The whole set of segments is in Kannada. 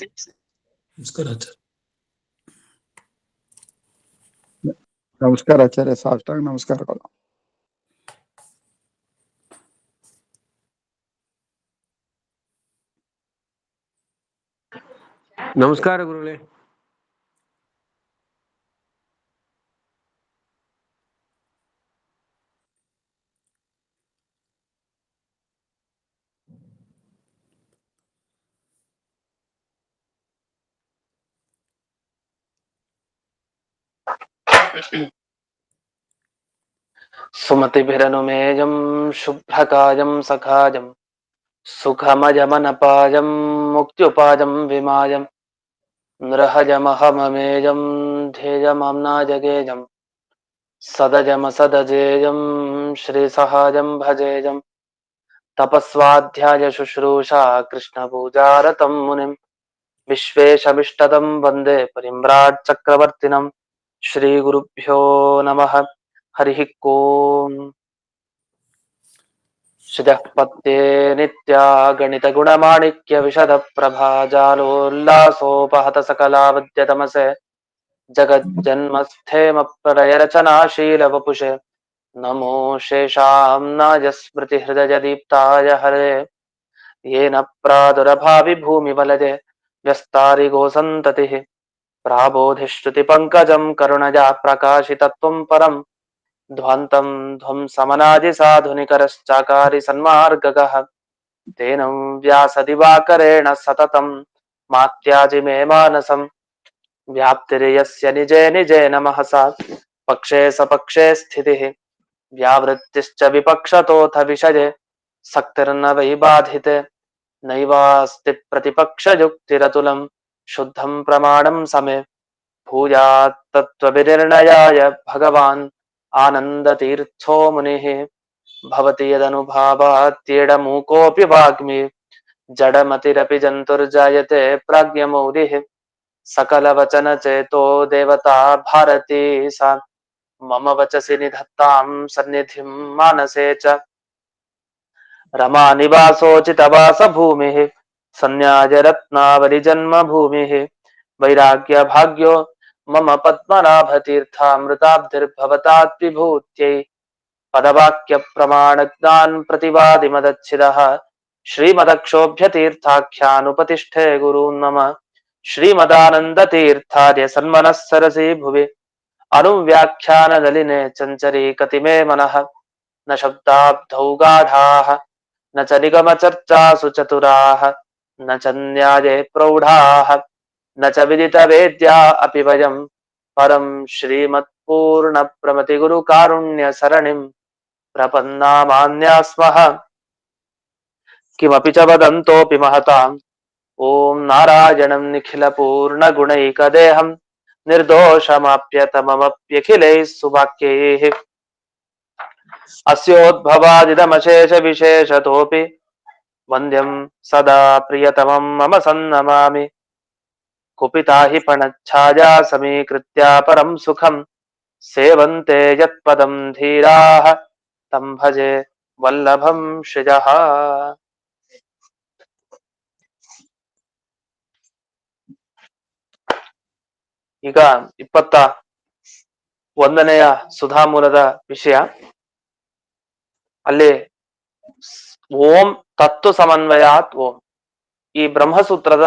ನಮಸ್ಕಾರ ಆಚಾರ್ಯ. ನಮಸ್ಕಾರ ಆಚಾರ್ಯ, ಸಾಷ್ಟಾಂಗ ನಮಸ್ಕಾರಗಳು. ನಮಸ್ಕಾರ ಗುರುಗಳೇ. ಸುಮತಿಭಿರನುಮೇಯಂ ಶುಭ್ರಕಾಯಂ ಸಖಾಯಂ ಸುಖಮಜಮನಪಾಯಂ ಮುಕ್ತ್ಯುಪಾಯಂ ವಿಮಾಯಂ ನೃಹಜಮಹಮಮೇಯಂ ಧ್ಯೇಯಮಾಮ್ನಾಜಗೇಯಂ ಸದಜಮಸದಜೇಯಂ ಶ್ರೀಸಹಾಯಂ ಭಜೇಯಂ ತಪಸ್ವಾಧ್ಯಾಯ ಶುಶ್ರೂಷಾ ಕೃಷ್ಣಪೂಜಾರತಂ ಮುನಿಂ ವಿಶ್ವೇಶಮಿಷ್ಟದಂ ವಂದೇ ಪರಿಮ್ರಾಟ್ ಚಕ್ರವರ್ತಿನಂ. ಶ್ರೀ ಗುರುಭ್ಯೋ ನಮಃ. ಹರಿಃ ಓಂ. ಶ್ರೀಪತ್ಯೇ ನಿತ್ಯ ಗಣಿತ ಗುಣಮಾಣಿಕ್ಯ ವಿಶದ ಪ್ರಭಾ ಜಾಲೋಲ್ಲಾಸೋಪಹತ ಸಕಲಾವದ್ಯ ತಮಸೆ ಜಗಜ್ಜನ್ಮಸ್ಥೇಮ ಪ್ರಳಯ ರಚನಾಶೀಲ ವಪುಷೆ ನಮೋ ಶೇಷಾಂನಾಯ ಸ್ಮೃತಿ ಹೃದಯ ದೀಪ್ತಾಯ ಹರೇ ಯೇನ ಪ್ರಾದುರಭಾವಿ ಭೂಮಿ ಬಲದೆ ವ್ಯಸ್ತಾರಿಗೋ ಸಂತತಿಃ ಪ್ರಾಬೋಧಿಶ್ರುತಿ ಪಂಕಜಂ ಕರುಣಜಾ ಪ್ರಕಾಶಿತತ್ವಂ ಪರಂ ಧ್ವಂತಂ ಧ್ವಂಸಮನಾದಿ ಸಾಧುನಿಕರಶ್ಚಾಕಾರಿ ಸನ್ಮಾರ್ಗಗಃ ತೇನಂ ವ್ಯಾಸದಿವಾಕರೇಣ ಸತತಂ ಮಾತ್ಯಾಜಿ ಮೇ ಮಾನಸಂ ವ್ಯಾಪ್ತಿರ್ಯಸ್ಯ ನಿಜೇ ನಿಜೇ ನಮಃ ಸಾ ಪಕ್ಷೇ ಸಪಕ್ಷೇ ಸ್ಥಿತಿಃ ವ್ಯಾವೃತ್ತಿಶ್ಚ ವಿಪಕ್ಷತೋಥ ವಿಷಯೇ ಸಕ್ತಿರ್ನ ವೈ ಬಾಧಿತೆ ನೈವಾಸ್ತಿ ಪ್ರತಿಪಕ್ಷಯುಕ್ತಿರತುಲಂ ಶುದ್ಧಂ ಪ್ರಮಾಣಂ ಸಮೇ ಭೂಯಾತ್ ತತ್ವವಿನಿರ್ಣಯಾಯ ಭಗವಾನ್ ಆನಂದತೀರ್ಥೋ ಮುನಿಃ ಭವತಿ ಯದನುಭಾವಾತ್ಯೇಡಮೂಕೋऽಪಿ ವಾಗ್ಮಿ ಜಡಮತಿರಪಿ ಜಂತುರ್ಜಾಯತೆ ಪ್ರಾಜ್ಞಮೌಲಿಃ ಸಕಲವಚನಚೇತೋ ದೇವತಾ ಭಾರತೀ ಸಾ ಮಮ ವಚಸಿ ನಿಧತ್ತಾಂ ಸನ್ನಿಧಿಂ ಮಾನಸೇ ಚ रमा निवासोचितवास भूमिः सन्न्याय रत्नावली जन्म भूमिः वैराग्य भाग्यो मम पद्मनाभतीर्थामृताब्धिर्भवतात् पदवाक्य प्रमाण ज्ञान प्रतिवादि मदच्छिदः श्रीमदक्षोभ्यतीर्थाख्यानुपतिष्ठे गुरून् नम श्रीमदानन्दतीर्थार्य सन्मनः सरसि भुवि अनुव्याख्यान नलिने चञ्चरी कतिमे मनः न शब्दाब्धौ गाढाः न च निगमचर्चासु चतुराः न च न्याये प्रौढाः न च विदितवेद्या अपि वयं परं श्रीमत्पूर्णप्रमतिगुरुकारुण्यसरणिं प्रपन्नामान्यास्मः किमपि च वदन्तोऽपि महताम् ॐ नारायणं निखिलपूर्णगुणैकदेहं निर्दोषमाप्यतममप्यखिलैः सुवाक्यैः अस्योद्भवादिदमशेष विशेषतोऽपि वन्द्यं सदा प्रियतमं मम सन्नमामि कुपिता हि फणच्छाया समीकृत्या परं सुखं सेवन्ते यत्पदं धीराः तं भजे वल्लभं श्रियः. ಈಗ 21ನೆಯ ಸುಧಾಮೂಲದ ವಿಷಯ. ಅಲ್ಲಿ ಓಂ ತತ್ವ ಸಮನ್ವಯಾತ್ ಓಂ. ಈ ಬ್ರಹ್ಮಸೂತ್ರದ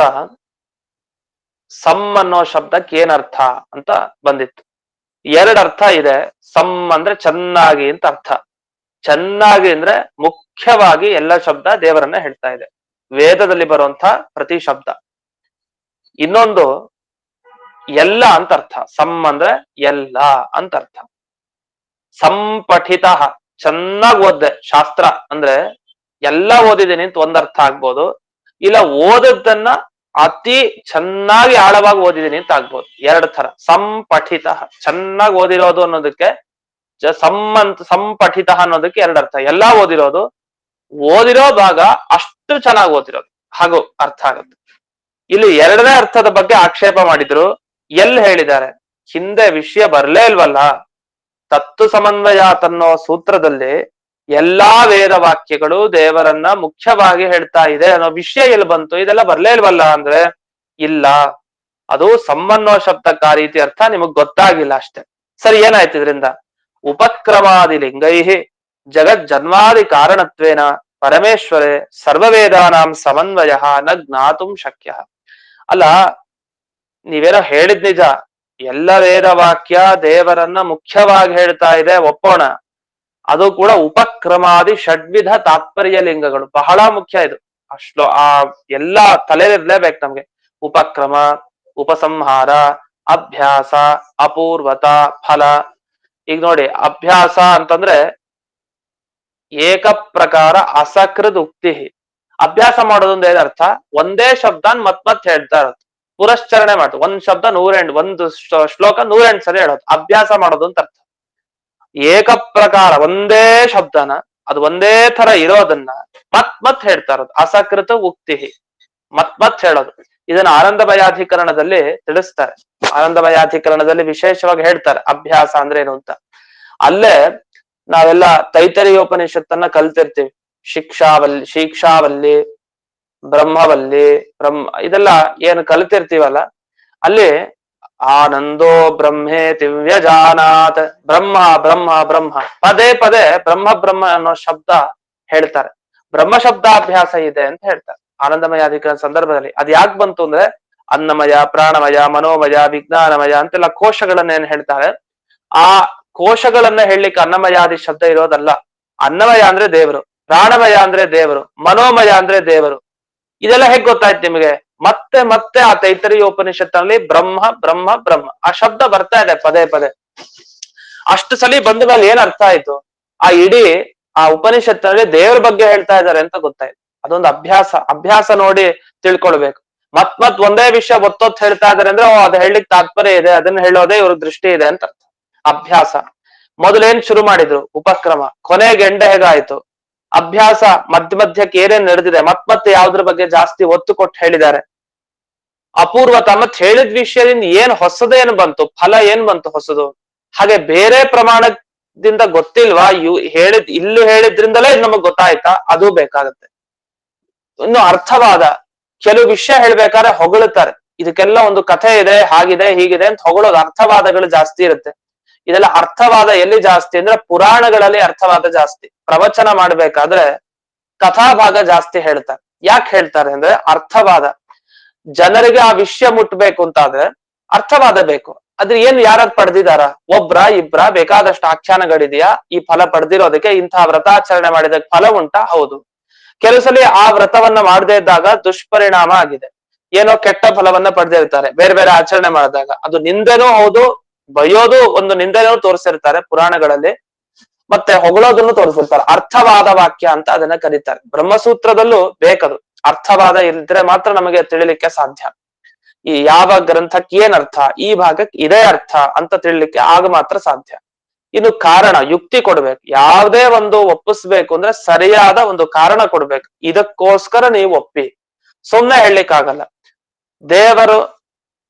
ಸಮ್ ಅನ್ನೋ ಶಬ್ದಕ್ಕೆ ಏನರ್ಥ ಅಂತ ಬಂದಿತ್ತು. ಎರಡು ಅರ್ಥ ಇದೆ. ಸಮ್ ಅಂದ್ರೆ ಚೆನ್ನಾಗಿ ಅಂತ ಅರ್ಥ. ಚೆನ್ನಾಗಿ ಅಂದ್ರೆ ಮುಖ್ಯವಾಗಿ ಎಲ್ಲ ಶಬ್ದ ದೇವರನ್ನ ಹೇಳ್ತಾ ಇದೆ, ವೇದದಲ್ಲಿ ಬರುವಂತ ಪ್ರತಿ ಶಬ್ದ. ಇನ್ನೊಂದು ಎಲ್ಲ ಅಂತ ಅರ್ಥ. ಸಮ್ ಅಂದ್ರೆ ಎಲ್ಲ ಅಂತ ಅರ್ಥ. ಸಂಪಠಿತ, ಚೆನ್ನಾಗಿ ಓದ್ದೆ. ಶಾಸ್ತ್ರ ಅಂದ್ರೆ ಎಲ್ಲ ಓದಿದ್ದೀನಿ ಅಂತ ಒಂದರ್ಥ ಆಗ್ಬೋದು, ಇಲ್ಲ ಓದದ್ದನ್ನ ಅತಿ ಚೆನ್ನಾಗಿ ಆಳವಾಗಿ ಓದಿದ್ದೀನಿ ಅಂತ ಆಗ್ಬೋದು. ಎರಡು ತರ. ಸಂಪಠಿತ, ಚೆನ್ನಾಗಿ ಓದಿರೋದು ಅನ್ನೋದಕ್ಕೆ, ಸಂಪಠಿತ ಅನ್ನೋದಕ್ಕೆ ಎರಡು ಅರ್ಥ. ಎಲ್ಲಾ ಓದಿರೋದು, ಓದಿರೋ ಭಾಗ ಅಷ್ಟು ಚೆನ್ನಾಗಿ ಓದಿರೋದು, ಹಾಗೂ ಅರ್ಥ ಆಗುತ್ತೆ. ಇಲ್ಲಿ ಎರಡನೇ ಅರ್ಥದ ಬಗ್ಗೆ ಆಕ್ಷೇಪ ಮಾಡಿದ್ರು. ಎಲ್ಲಿ ಹೇಳಿದ್ದಾರೆ? ಹಿಂದೆ ವಿಷಯ ಬರ್ಲೇ ಇಲ್ವಲ್ಲ. ತತ್ವ ಸಮನ್ವಯಾತ್ ಅನ್ನೋ ಸೂತ್ರದಲ್ಲಿ ಎಲ್ಲಾ ವೇದ ವಾಕ್ಯಗಳು ದೇವರನ್ನ ಮುಖ್ಯವಾಗಿ ಹೇಳ್ತಾ ಇದೆ ಅನ್ನೋ ವಿಷಯ ಎಲ್ಲಿ ಬಂತು? ಇದೆಲ್ಲ ಬರ್ಲೇ ಇಲ್ವಲ್ಲ ಅಂದ್ರೆ ಇಲ್ಲ, ಅದು ಸಮ್ಮನ್ನೋ ಶಬ್ದಕ್ಕೆ ಆ ರೀತಿ ಅರ್ಥ ನಿಮಗ್ ಗೊತ್ತಾಗಿಲ್ಲ ಅಷ್ಟೆ. ಸರಿ, ಏನಾಯ್ತು ಇದರಿಂದ? ಉಪಕ್ರಮಾದಿ ಲಿಂಗೈಹಿ ಜಗತ್ ಜನ್ಮಾದಿ ಕಾರಣತ್ವೇನ ಪರಮೇಶ್ವರೇ ಸರ್ವವೇದಾನಾಂ ಸಮನ್ವಯ ನ ಜ್ಞಾತುಂ ಶಕ್ಯ. ಅಲ್ಲ, ನೀವೇನೋ ಹೇಳಿದ್ ನಿಜ, ಎಲ್ಲ ವೇದ ವಾಕ್ಯ ದೇವರನ್ನ ಮುಖ್ಯವಾಗಿ ಹೇಳ್ತಾ ಇದೆ, ಒಪ್ಪೋಣ. ಅದು ಕೂಡ ಉಪಕ್ರಮಾದಿ ಷಡ್ವಿಧ ತಾತ್ಪರ್ಯ ಲಿಂಗಗಳು ಬಹಳ ಮುಖ್ಯ. ಇದು ಆ ಎಲ್ಲಾ ತಲೆಲಿರ್ಲೇಬೇಕು ನಮ್ಗೆ. ಉಪಕ್ರಮ, ಉಪಸಂಹಾರ, ಅಭ್ಯಾಸ, ಅಪೂರ್ವತ, ಫಲ. ಈಗ ನೋಡಿ, ಅಭ್ಯಾಸ ಅಂತಂದ್ರೆ ಏಕ ಪ್ರಕಾರ ಅಸಕೃತ್ ಉಕ್ತಿ. ಅಭ್ಯಾಸ ಮಾಡೋದೊಂದು ಏನರ್ಥ? ಒಂದೇ ಶಬ್ದನ್ ಮತ್ ಹೇಳ್ತಾ ಇರೋದು, ಪುರಶ್ಚರಣೆ ಮಾಡೋದು. ಒಂದ್ ಶಬ್ದ 108, ಒಂದು ಶ್ಲೋಕ 108 ಸರಿ ಹೇಳೋದು ಅಭ್ಯಾಸ ಮಾಡೋದು ಅಂತ ಅರ್ಥ. ಏಕ ಪ್ರಕಾರ ಒಂದೇ ಶಬ್ದನ, ಅದು ಒಂದೇ ತರ ಇರೋದನ್ನ ಮತ್ ಹೇಳ್ತಾ ಇರೋದು ಅಸಕೃತ ಉಕ್ತಿ, ಮತ್ ಹೇಳೋದು. ಇದನ್ನ ಆನಂದಮಯಾಧಿಕರಣದಲ್ಲಿ ತಿಳಿಸ್ತಾರೆ. ಆನಂದಮಯಾಧಿಕರಣದಲ್ಲಿ ವಿಶೇಷವಾಗಿ ಹೇಳ್ತಾರೆ ಅಭ್ಯಾಸ ಅಂದ್ರೆ ಏನು ಅಂತ. ಅಲ್ಲೇ ನಾವೆಲ್ಲ ತೈತರಿಯೋಪನಿಷತ್ತನ್ನ ಕಲ್ತಿರ್ತೀವಿ. ಶಿಕ್ಷಾವಲ್ಲಿ, ಬ್ರಹ್ಮವಲ್ಲಿ, ಇದೆಲ್ಲ ಏನು ಕಲ್ತಿರ್ತೀವಲ್ಲ, ಅಲ್ಲಿ ಆನಂದೋ ಬ್ರಹ್ಮೇ ದಿವ್ಯಜಾನಾತ್, ಬ್ರಹ್ಮ ಬ್ರಹ್ಮ ಬ್ರಹ್ಮ ಪದೇ ಪದೇ ಬ್ರಹ್ಮ ಅನ್ನೋ ಶಬ್ದ ಹೇಳ್ತಾರೆ. ಬ್ರಹ್ಮ ಶಬ್ದಾಭ್ಯಾಸ ಇದೆ ಅಂತ ಹೇಳ್ತಾರೆ ಆನಂದಮಯಾಧಿಕರಣ ಸಂದರ್ಭದಲ್ಲಿ. ಅದ್ ಯಾಕೆ ಬಂತು ಅಂದ್ರೆ, ಅನ್ನಮಯ, ಪ್ರಾಣಮಯ, ಮನೋಮಯ, ವಿಜ್ಞಾನಮಯ ಅಂತೆಲ್ಲ ಕೋಶಗಳನ್ನ ಏನ್ ಹೇಳ್ತಾರೆ, ಆ ಕೋಶಗಳನ್ನ ಹೇಳಲಿಕ್ಕೆ ಅನ್ನಮಯಾದಿ ಶಬ್ದ ಇರೋದಲ್ಲ. ಅನ್ನಮಯ ಅಂದ್ರೆ ದೇವರು, ಪ್ರಾಣಮಯ ಅಂದ್ರೆ ದೇವರು, ಮನೋಮಯ ಅಂದ್ರೆ ದೇವರು. ಇದೆಲ್ಲ ಹೇಗ್ ಗೊತ್ತಾಯ್ತು ನಿಮಗೆ? ಮತ್ತೆ ಆ ತೈತರಿಯ ಉಪನಿಷತ್ತಲ್ಲಿ ಬ್ರಹ್ಮ ಬ್ರಹ್ಮ ಬ್ರಹ್ಮ ಆ ಶಬ್ದ ಬರ್ತಾ ಇದೆ ಪದೇ ಪದೇ. ಅಷ್ಟು ಸಲಿ ಬಂದ ಮೇಲೆ ಏನ್ ಅರ್ಥ ಆಯ್ತು? ಆ ಇಡೀ ಆ ಉಪನಿಷತ್ತಲ್ಲಿ ದೇವ್ರ ಬಗ್ಗೆ ಹೇಳ್ತಾ ಇದ್ದಾರೆ ಅಂತ ಗೊತ್ತಾಯ್ತು. ಅದೊಂದು ಅಭ್ಯಾಸ ನೋಡಿ ತಿಳ್ಕೊಳ್ಬೇಕು. ಮತ್ ಒಂದೇ ವಿಷಯ ಒತ್ತೊತ್ತು ಹೇಳ್ತಾ ಇದಾರೆ ಅಂದ್ರೆ ಅದು ಹೇಳಲಿಕ್ಕೆ ತಾತ್ಪರ್ಯ ಇದೆ, ಅದನ್ನ ಹೇಳೋದೇ ಇವ್ರ ದೃಷ್ಟಿ ಇದೆ ಅಂತ ಅರ್ಥ. ಅಭ್ಯಾಸ ಮೊದಲೇನ್ ಶುರು ಮಾಡಿದ್ರು ಉಪಕ್ರಮ, ಕೊನೆಗೆ ಎಂಡ ಹೇಗಾಯ್ತು? ಅಭ್ಯಾಸ ಮಧ್ಯಕ್ಕೆ ಏನೇನ್ ನಡೆದಿದೆ, ಮತ್ತೆ ಯಾವ್ದ್ರ ಬಗ್ಗೆ ಜಾಸ್ತಿ ಒತ್ತು ಕೊಟ್ಟು ಹೇಳಿದ್ದಾರೆ. ಅಪೂರ್ವತ ಮತ್ ಹೇಳಿದ ವಿಷಯದಿಂದ ಏನ್ ಹೊಸದೇನು ಬಂತು, ಫಲ ಏನ್ ಬಂತು ಹೊಸದು. ಹಾಗೆ ಬೇರೆ ಪ್ರಮಾಣದಿಂದ ಗೊತ್ತಿಲ್ವಾ? ಇಲ್ಲಿ ಹೇಳಿದ್ರಿಂದಲೇ ನಮಗ್ ಗೊತ್ತಾಯ್ತಾ? ಅದು ಬೇಕಾಗತ್ತೆ. ಇನ್ನು ಅರ್ಥವಾದ ಕೆಲವು ವಿಷಯ ಹೇಳ್ಬೇಕಾದ್ರೆ ಹೊಗಳುತ್ತಾರೆ, ಇದಕ್ಕೆಲ್ಲ ಒಂದು ಕಥೆ ಇದೆ, ಹಾಗಿದೆ ಹೀಗಿದೆ ಅಂತ ಹೊಗಳೋದು. ಅರ್ಥವಾದಗಳು ಜಾಸ್ತಿ ಇರುತ್ತೆ. ಇದೆಲ್ಲ ಅರ್ಥವಾದ ಎಲ್ಲಿ ಜಾಸ್ತಿ ಅಂದ್ರೆ ಪುರಾಣಗಳಲ್ಲಿ ಅರ್ಥವಾದ ಜಾಸ್ತಿ. ಪ್ರವಚನ ಮಾಡ್ಬೇಕಾದ್ರೆ ಕಥಾಭಾಗ ಜಾಸ್ತಿ ಹೇಳ್ತಾರೆ. ಯಾಕೆ ಹೇಳ್ತಾರೆ ಅಂದ್ರೆ ಅರ್ಥವಾದ. ಜನರಿಗೆ ಆ ವಿಷಯ ಮುಟ್ಬೇಕು ಅಂತಾದ್ರೆ ಅರ್ಥವಾದ ಬೇಕು. ಅದ್ರ ಏನ್ ಯಾರು ಪಡೆದಿದಾರ? ಇಬ್ರ ಬೇಕಾದಷ್ಟು ಆಖ್ಯಾನಗಳಿದೆಯಾ? ಈ ಫಲ ಪಡೆದಿರೋದಕ್ಕೆ, ಇಂತಹ ವ್ರತಾಚರಣೆ ಮಾಡಿದಾಗ ಫಲ ಉಂಟಾ? ಹೌದು. ಕೆಲವು ಸಲ ಆ ವ್ರತವನ್ನ ಮಾಡದೇ ಇದ್ದಾಗ ದುಷ್ಪರಿಣಾಮ ಆಗಿದೆ, ಏನೋ ಕೆಟ್ಟ ಫಲವನ್ನ ಪಡೆದಿರ್ತಾರೆ ಬೇರೆ ಬೇರೆ ಆಚರಣೆ ಮಾಡಿದಾಗ. ಅದು ನಿಂದೆನೂ ಹೌದು, ಬೈಯೋದು ಒಂದು ನಿಂದೆನೂ ತೋರಿಸಿರ್ತಾರೆ ಪುರಾಣಗಳಲ್ಲಿ, ಮತ್ತೆ ಹೊಗಳೋದನ್ನು ತೋರಿಸಿರ್ತಾರೆ. ಅರ್ಥವಾದ ವಾಕ್ಯ ಅಂತ ಅದನ್ನ ಕರೀತಾರೆ. ಬ್ರಹ್ಮಸೂತ್ರದಲ್ಲೂ ಬೇಕದು. ಅರ್ಥವಾದ ಇದ್ರೆ ಮಾತ್ರ ನಮಗೆ ತಿಳಿಲಿಕ್ಕೆ ಸಾಧ್ಯ. ಈ ಯಾವ ಗ್ರಂಥಕ್ಕೆ ಏನ್ ಅರ್ಥ, ಈ ಭಾಗಕ್ಕೆ ಇದೇ ಅರ್ಥ ಅಂತ ತಿಳಿಲಿಕ್ಕೆ ಆಗ ಮಾತ್ರ ಸಾಧ್ಯ. ಇನ್ನು ಕಾರಣ, ಯುಕ್ತಿ ಕೊಡ್ಬೇಕು. ಯಾವುದೇ ಒಂದು ಒಪ್ಪಿಸ್ಬೇಕು ಅಂದ್ರೆ ಸರಿಯಾದ ಒಂದು ಕಾರಣ ಕೊಡ್ಬೇಕು. ಇದಕ್ಕೋಸ್ಕರ ನೀವು ಒಪ್ಪಿ, ಸುಮ್ನೆ ಹೇಳಲಿಕ್ಕಾಗಲ್ಲ. ದೇವರು